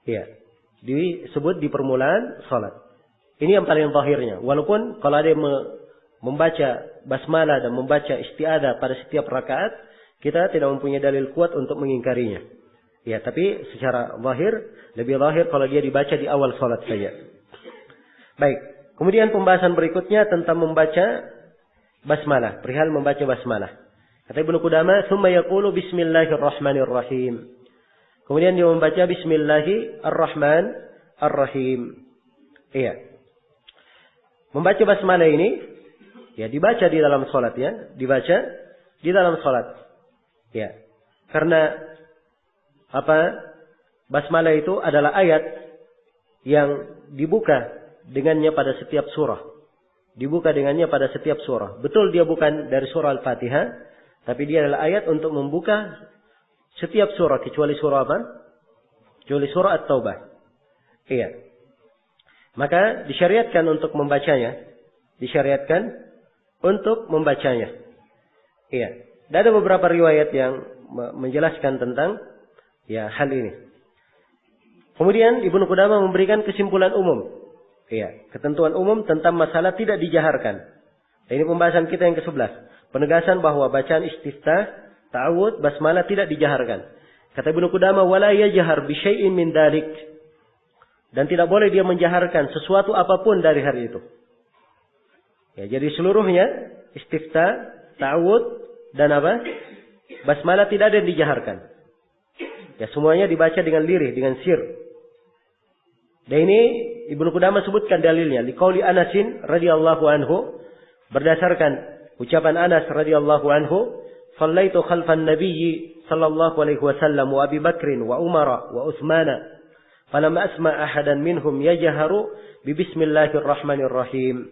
Ya. Disebut di permulaan salat. Ini yang paling zahirnya. Walaupun kalau ada yang membaca basmalah dan membaca isti'adah pada setiap rakaat, kita tidak mempunyai dalil kuat untuk mengingkarinya. Ya, tapi secara zahir lebih zahir kalau dia dibaca di awal salat saja. Baik, kemudian pembahasan berikutnya tentang membaca basmalah, perihal membaca basmalah. Kata Ibnu Qudamah, "Tsumma yaqulu bismillahirrahmanirrahim." Kemudian dia membaca bismillahirrahmanirrahim. Iya. Membaca basmalah ini ya dibaca di dalam salat ya, dibaca di dalam salat. Ya. Karena apa? Basmalah itu adalah ayat yang dibuka dengannya pada setiap surah. Dibuka dengannya pada setiap surah. Betul dia bukan dari surah Al-Fatihah, tapi dia adalah ayat untuk membuka setiap surah kecuali surah apa? Kecuali surah At-Taubah. Iya. Maka disyariatkan untuk membacanya. Disyariatkan untuk membacanya. Iya. Dan ada beberapa riwayat yang menjelaskan tentang ya hal ini. Kemudian Ibnu Qudamah memberikan kesimpulan umum. Iya, ketentuan umum tentang masalah tidak dijaharkan. Ini pembahasan kita yang ke-11. Penegasan bahwa bacaan istiftah, ta'awudz, basmalah tidak dijaharkan. Kata Ibnu Qudamah, wala yajhar bi syai'in min dalik. Dan tidak boleh dia menjaharkan sesuatu apapun dari hal itu. Ya, jadi seluruhnya istiftah, ta'awudz dan apa? Basmalah tidak ada yang dijaharkan. Ya, semuanya dibaca dengan lirih, dengan sir. Dan ini Ibnu Qudamah sebutkan dalilnya. Liqauli Anasin radhiyallahu anhu. Berdasarkan ucapan Anas radhiyallahu anhu, "Shallaitu khalfan nabiyyi sallallahu alaihi wasallam wa Abi Bakrin wa Umar wa Utsmana, falam asma ahadan minhum yajharu bi bismillahirrahmanirrahim."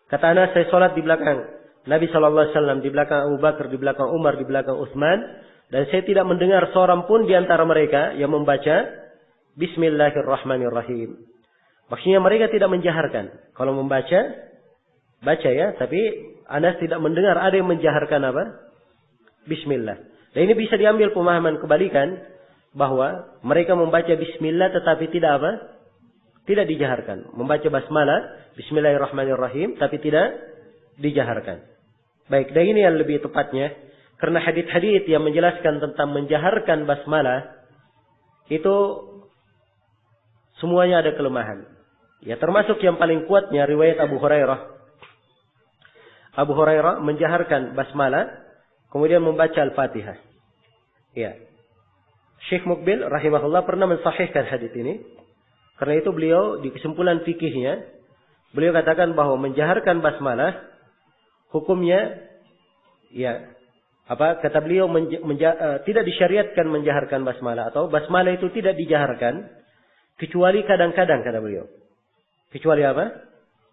Kata Anas, saya salat di belakang Nabi sallallahu alaihi wasallam, di belakang Abu Bakar, di belakang Umar, di belakang Utsman, dan saya tidak mendengar seorang pun di antara mereka yang membaca bismillahirrahmanirrahim. Maksudnya mereka tidak menjaharkan. Kalau membaca, baca ya, tapi Anas tidak mendengar ada yang menjaharkan apa? Bismillah. Dan ini bisa diambil pemahaman kebalikan, bahwa mereka membaca bismillah tetapi tidak apa? Tidak dijaharkan. Membaca basmalah, bismillahirrahmanirrahim, tapi tidak dijaharkan. Baik, dan ini yang lebih tepatnya. Karena hadits-hadits yang menjelaskan tentang menjaharkan basmalah, itu semuanya ada kelemahan. Ya, termasuk yang paling kuatnya riwayat Abu Hurairah. Abu Hurairah menjaharkan basmalah, kemudian membaca Al-Fatihah. Ya. Syekh Muqbil rahimahullah pernah mensahihkan hadits ini. Karena itu beliau di kesimpulan fikihnya, beliau katakan bahwa menjaharkan basmalah hukumnya, ya, apa kata beliau, tidak disyariatkan menjaharkan basmalah, atau basmalah itu tidak dijaharkan kecuali kadang-kadang, kata beliau. Kecuali apa?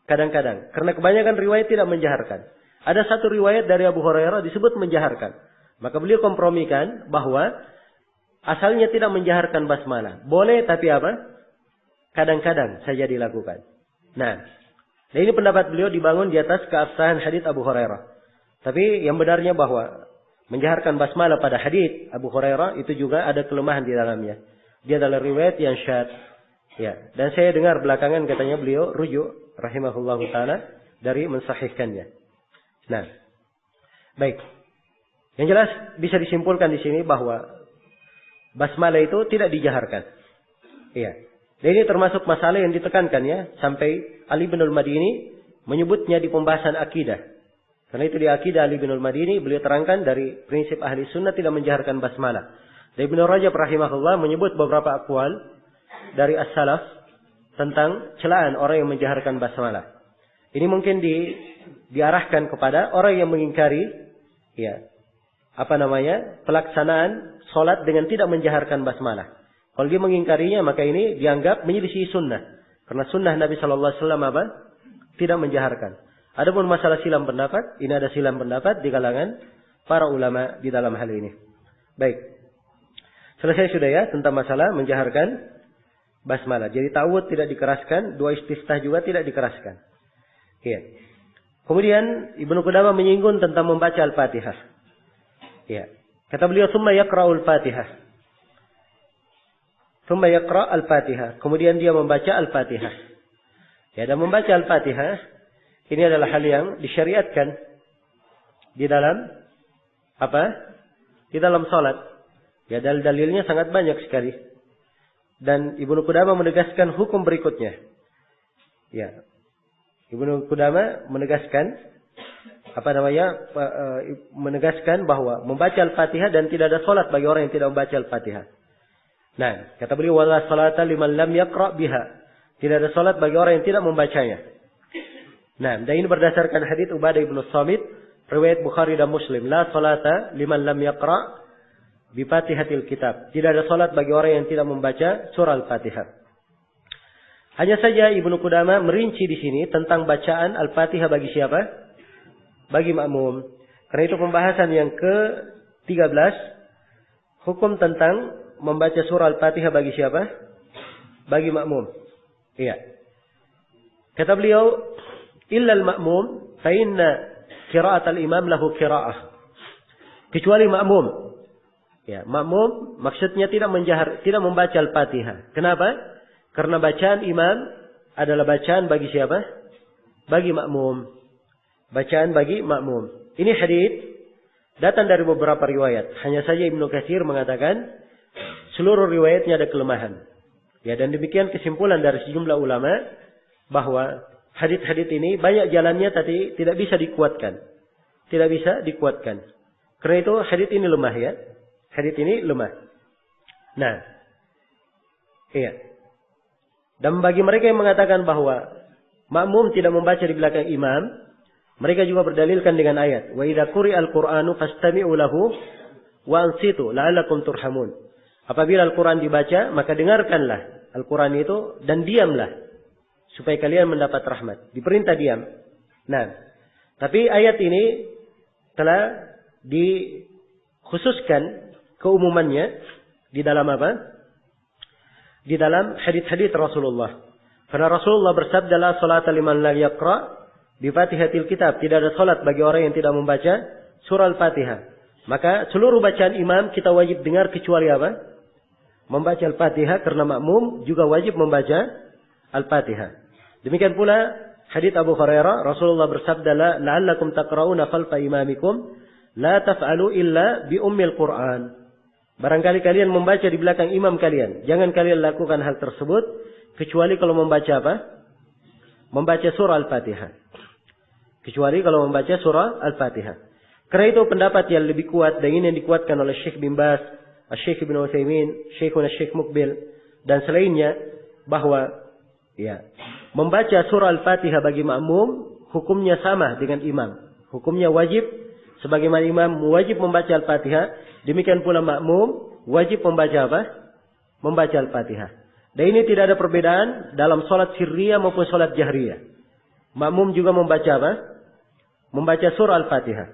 Kadang-kadang. Karena kebanyakan riwayat tidak menjaharkan. Ada satu riwayat dari Abu Hurairah disebut menjaharkan. Maka beliau kompromikan bahwa asalnya tidak menjaharkan basmalah. Boleh, tapi apa? Kadang-kadang saja dilakukan. Nah, ini pendapat beliau dibangun di atas keabsahan hadits Abu Hurairah. Tapi yang benarnya bahwa menjaharkan basmalah pada hadits Abu Hurairah itu juga ada kelemahan di dalamnya. Dia adalah riwayat yang syadz. Ya, dan saya dengar belakangan katanya beliau rujuk rahimahullahu taala dari mensahihkannya. Nah, baik. Yang jelas bisa disimpulkan di sini bahwa basmalah itu tidak dijaharkan. Iya. Dan ini termasuk masalah yang ditekankan ya, sampai Ali bin al-Madini menyebutnya di pembahasan akidah. Karena itu di akidah Ali bin al-Madini beliau terangkan dari prinsip ahli sunnah tidak menjaharkan basmalah. Dan Ibnu Rajab rahimahullah menyebut beberapa aqwal dari as-salaf tentang celaan orang yang menjaharkan basmalah. Ini mungkin diarahkan kepada orang yang mengingkari ya, pelaksanaan salat dengan tidak menjaharkan basmalah. Kalau dia mengingkarinya, maka ini dianggap menyelisih sunnah. Karena sunnah Nabi Shallallahu Alaihi Wasallam apa? Tidak menjaharkan. Adapun masalah silam pendapat, ini ada silam pendapat di kalangan para ulama di dalam hal ini. Baik. Selesai sudah ya tentang masalah menjaharkan basmalah. Jadi ta'awudz tidak dikeraskan, doa istiftah juga tidak dikeraskan. Iya. Kemudian Ibnu Qudamah menyinggung tentang membaca Al-Fatihah. Iya. Kata beliau, "Tsumma yaqra'ul Fatihah." Tsumma yaqra' Al-Fatihah. Kemudian dia membaca Al-Fatihah. Ya, dan membaca Al-Fatihah ini adalah hal yang disyariatkan di dalam apa? Di dalam salat. Ya, dalil-dalilnya sangat banyak sekali. Dan Ibnu Qudamah menegaskan hukum berikutnya. Ya. Ibnu Qudamah menegaskan menegaskan bahwa membaca Al-Fatihah dan tidak ada salat bagi orang yang tidak membaca Al-Fatihah. Nah, kata beliau, wala salata liman lam yaqra biha. Tidak ada salat bagi orang yang tidak membacanya. Nah, dan ini berdasarkan hadits Ubadah bin Samit, riwayat Bukhari dan Muslim. La salata liman lam yaqra bi Fatihatil Kitab. Tidak ada salat bagi orang yang tidak membaca surah Al-Fatihah. Hanya saja Ibnu Qudamah merinci di sini tentang bacaan Al-Fatihah bagi siapa? Bagi makmum. Karena itu pembahasan yang ke-13, hukum tentang membaca surah Al-Fatihah bagi siapa? Bagi makmum. Iya. Kata beliau, illa al-ma'mum fa inna qira'at al-imam lahu qira'ah. Kecuali makmum. Ya, makmum maksudnya tidak membaca Al-Fatihah. Kenapa? Karena bacaan imam adalah bacaan bagi siapa? Bagi makmum. Bacaan bagi makmum. Ini hadits datang dari beberapa riwayat. Hanya saja Ibnu Katsir mengatakan seluruh riwayatnya ada kelemahan. Ya, dan demikian kesimpulan dari sejumlah ulama bahwa hadits-hadits ini banyak jalannya tapi tidak bisa dikuatkan. Tidak bisa dikuatkan. Karena itu hadits ini lemah ya. Hadits ini lemah. Nah. Iya. Dan bagi mereka yang mengatakan bahwa makmum tidak membaca di belakang imam, Mereka juga berdalilkan dengan ayat, wa idza quri'al Qur'anu fastami'u lahu wa ansitu la'allakum turhamun. Apabila Al-Quran dibaca, maka dengarkanlah Al-Quran itu dan diamlah supaya kalian mendapat rahmat. Diperintah diam. Nah, tapi ayat ini telah dikhususkan keumumannya di dalam apa? Di dalam hadits-hadits Rasulullah. Karena Rasulullah bersabda, la salata liman la yaqra bi Fatihatil Kitab. Tidak ada salat bagi orang yang tidak membaca surah Al-Fatihah. Maka seluruh bacaan imam kita wajib dengar kecuali apa? Membaca Al-Fatihah, karena makmum juga wajib membaca Al-Fatihah. Demikian pula hadits Abu Hurairah, Rasulullah bersabda, la'allakum taqra'una khalfa imamikum la taf'alu illa bi ummil Qur'an. Barangkali kalian membaca di belakang imam kalian, jangan kalian lakukan hal tersebut kecuali kalau membaca apa? Membaca surah Al-Fatihah. Kecuali kalau membaca surah Al-Fatihah. Karena itu pendapat yang lebih kuat, dan ini yang dikuatkan oleh Syekh bin Baz, Syekh Ibn Utsaimin, Syekh Mukbil, dan selainnya, bahwa membaca surah Al-Fatihah bagi makmum hukumnya sama dengan imam. Hukumnya wajib, sebagaimana imam wajib membaca Al-Fatihah, demikian pula makmum wajib membaca apa? Membaca Al-Fatihah. Dan ini tidak ada perbedaan dalam sholat sirriyah maupun sholat jahriyah. Makmum juga membaca apa? Membaca surah Al-Fatihah.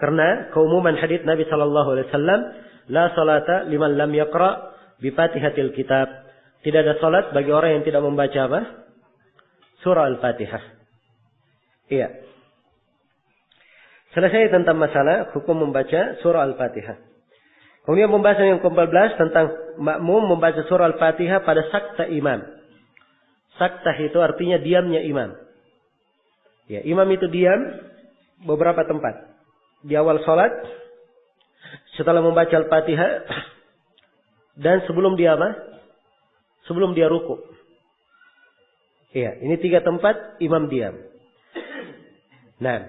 Karena keumuman hadits Nabi sallallahu alaihi wasallam, la salata liman lam yaqra bi Fatihatil Kitab. Tidak ada salat bagi orang yang tidak membaca apa? Surah Al-Fatihah. Iya. Selesai tentang masalah hukum membaca surah Al-Fatihah. Kemudian pembahasan yang ke-14 tentang makmum membaca surah Al-Fatihah pada sakta imam. Sakta itu artinya diamnya imam. Ya, imam itu diam beberapa tempat. Di awal sholat, setelah membaca Al-Fatihah, dan sebelum dia apa? Sebelum dia ruku. Iya, ini 3 tempat imam diam. Nah,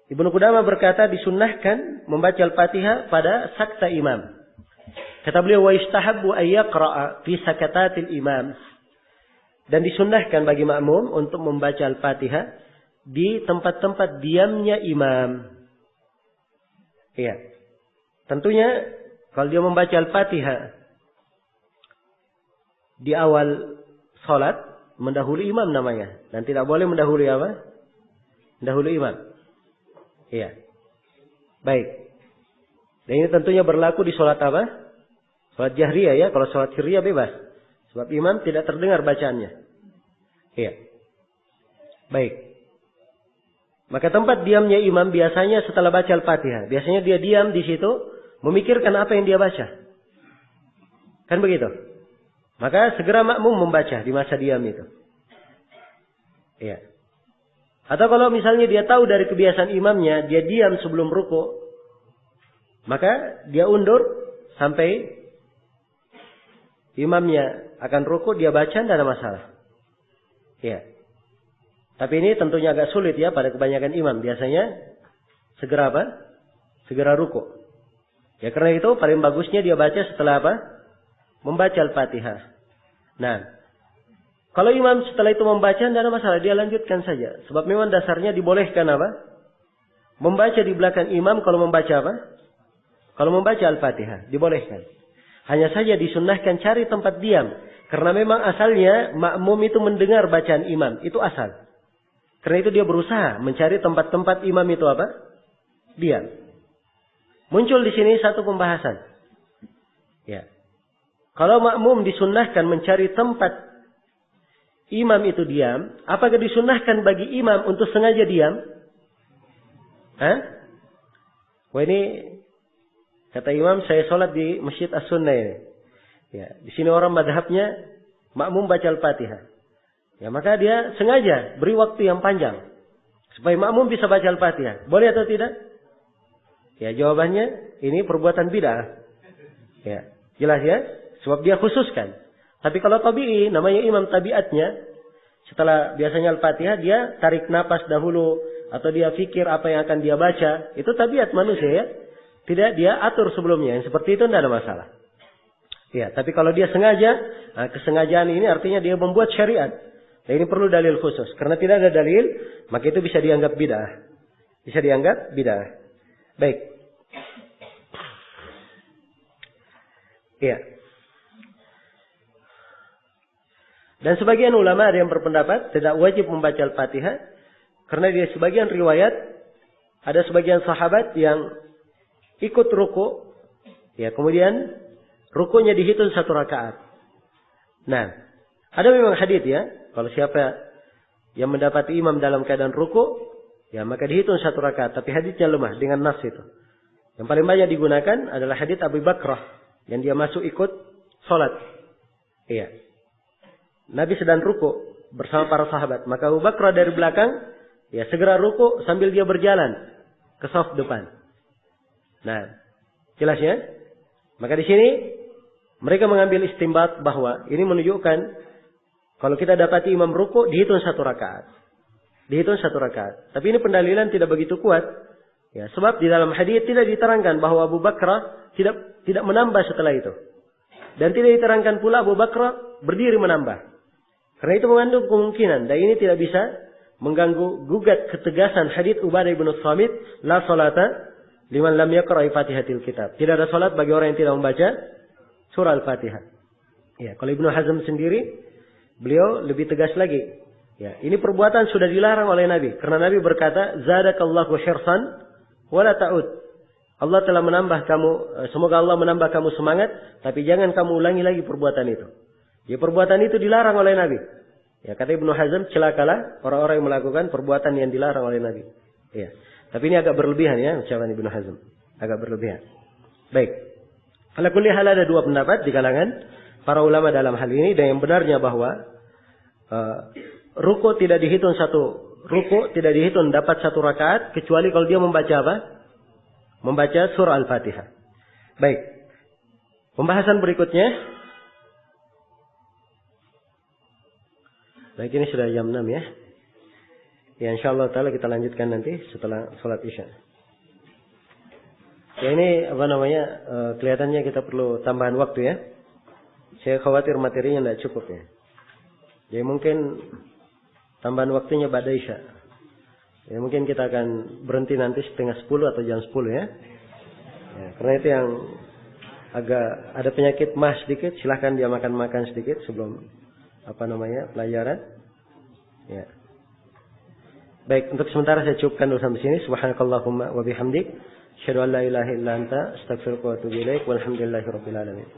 Ibnu Qudamah berkata disunnahkan membaca Al-Fatihah pada sakta imam. Kata beliau, wa istahabbu ay yaqra'a fi sakatatil imam. Dan disunnahkan bagi makmum untuk membaca Al-Fatihah di tempat-tempat diamnya imam. Iya. Tentunya kalau dia membaca Al-Fatihah di awal salat, mendahului imam namanya, dan tidak boleh mendahului apa? Mendahului imam. Iya. Baik. Dan ini tentunya berlaku di salat apa? Salat jahriyah ya, kalau salat sirriyah bebas. Sebab imam tidak terdengar bacaannya. Iya. Baik. Maka tempat diamnya imam biasanya setelah baca Al-Fatihah. Biasanya dia diam di situ, memikirkan apa yang dia baca. Kan begitu? Maka segera makmum membaca di masa diam itu. Iya. Atau kalau misalnya dia tahu dari kebiasaan imamnya, dia diam sebelum ruku, maka dia undur sampai imamnya akan ruku, dia baca, tidak ada masalah. Iya. Tapi ini tentunya agak sulit ya pada kebanyakan imam. Biasanya segera apa? Segera ruku. Ya karena itu paling bagusnya dia baca setelah apa? Membaca Al-Fatihah. Nah, kalau imam setelah itu membaca tidak ada masalah, dia lanjutkan saja. Sebab memang dasarnya dibolehkan apa? Membaca di belakang imam kalau membaca apa? Kalau membaca Al-Fatihah, dibolehkan. Hanya saja disunnahkan cari tempat diam. Karena memang asalnya makmum itu mendengar bacaan imam. Itu asal. Karena itu dia berusaha mencari tempat-tempat imam itu apa? Diam. Muncul di sini satu pembahasan. Ya. Kalau makmum disunnahkan mencari tempat imam itu diam, apakah disunnahkan bagi imam untuk sengaja diam? Hah? Wah ini kata imam, saya sholat di Masjid As-Sunnah ini. Ya, di sini orang madhabnya makmum baca Al-Fatihah. Ya, maka dia sengaja beri waktu yang panjang supaya makmum bisa baca Al-Fatihah. Boleh atau tidak? Ya, jawabannya ini perbuatan bid'ah. Ya, jelas ya? Sebab dia khususkan. Tapi kalau tabi'i, namanya imam tabiatnya, setelah biasanya Al-Fatihah dia tarik napas dahulu atau dia fikir apa yang akan dia baca. Itu tabiat manusia ya. Tidak dia atur sebelumnya. Yang seperti itu tidak ada masalah. Ya, tapi kalau dia sengaja, kesengajaan ini artinya dia membuat syariat. Nah, ini perlu dalil khusus. Karena tidak ada dalil, maka itu bisa dianggap bid'ah. Bisa dianggap bid'ah. Baik. Iya. Dan sebagian ulama ada yang berpendapat tidak wajib membaca Al-Fatihah. Karena di sebagian riwayat, ada sebagian sahabat yang ikut ruku. Ya, kemudian rukunya dihitung 1 rakaat. Nah, ada memang hadits ya. Kalau siapa yang mendapati imam dalam keadaan ruku, ya maka dihitung 1 rakaat. Tapi haditsnya lemah dengan nas itu. Yang paling banyak digunakan adalah hadits Abu Bakrah yang dia masuk ikut sholat. Iya. Nabi sedang ruku bersama para sahabat. Maka Abu Bakrah dari belakang, ya segera ruku sambil dia berjalan ke saf depan. Nah, jelas ya? Maka di sini mereka mengambil istimbat bahwa ini menunjukkan kalau kita dapati imam ruku dihitung 1 rakaat. Dihitung 1 rakaat. Tapi ini pendalilan tidak begitu kuat. Ya, sebab di dalam hadis tidak diterangkan bahwa Abu Bakrah tidak menambah setelah itu. Dan tidak diterangkan pula Abu Bakrah berdiri menambah. Karena itu mengandung kemungkinan. Dan ini tidak bisa mengganggu gugat ketegasan hadis Ubadah bin Samit. La salata liman lam yaqra'i fatihatil kitab. Tidak ada salat bagi orang yang tidak membaca surah Al-Fatihah. Ya, kalau Ibnu Hazm sendiri, beliau lebih tegas lagi. Ya, ini perbuatan sudah dilarang oleh Nabi. Karena Nabi berkata, Zadakallahu hirsan wala ta'ud. Allah telah menambah kamu, semoga Allah menambah kamu semangat, tapi jangan kamu ulangi lagi perbuatan itu. Ya, perbuatan itu dilarang oleh Nabi. Ya, kata Ibnu Hazm, celakalah orang-orang yang melakukan perbuatan yang dilarang oleh Nabi. Ya. Tapi ini agak berlebihan ya, ucapan Ibnu Hazm. Agak berlebihan. Baik. Ala kulli hal ada 2 pendapat di kalangan para ulama dalam hal ini. Dan yang benarnya bahwa ruku tidak dihitung dapat 1 rakaat. Kecuali kalau dia membaca apa? Membaca surah Al-Fatihah. Baik. Pembahasan berikutnya. Baik, ini sudah jam 6 ya. Ya, insyaallah ta'ala kita lanjutkan nanti setelah sholat Isya. Ya, ini kelihatannya kita perlu tambahan waktu ya. Saya khawatir materinya tidak cukup ya. Jadi mungkin tambahan waktunya ba'da Isya. Ya, mungkin kita akan berhenti nanti 9:30 atau jam 10 ya. Ya, karena itu yang agak ada penyakit mah sedikit, silahkan dia makan sedikit sebelum pelajaran. Ya. Baik, untuk sementara saya cukupkan dulu sampai sini. Subhanakallahumma wa bihamdik, asyhadu an la ilaha illa anta, astaghfiruka wa atubu ilaik. Walhamdulillahirabbil alamin.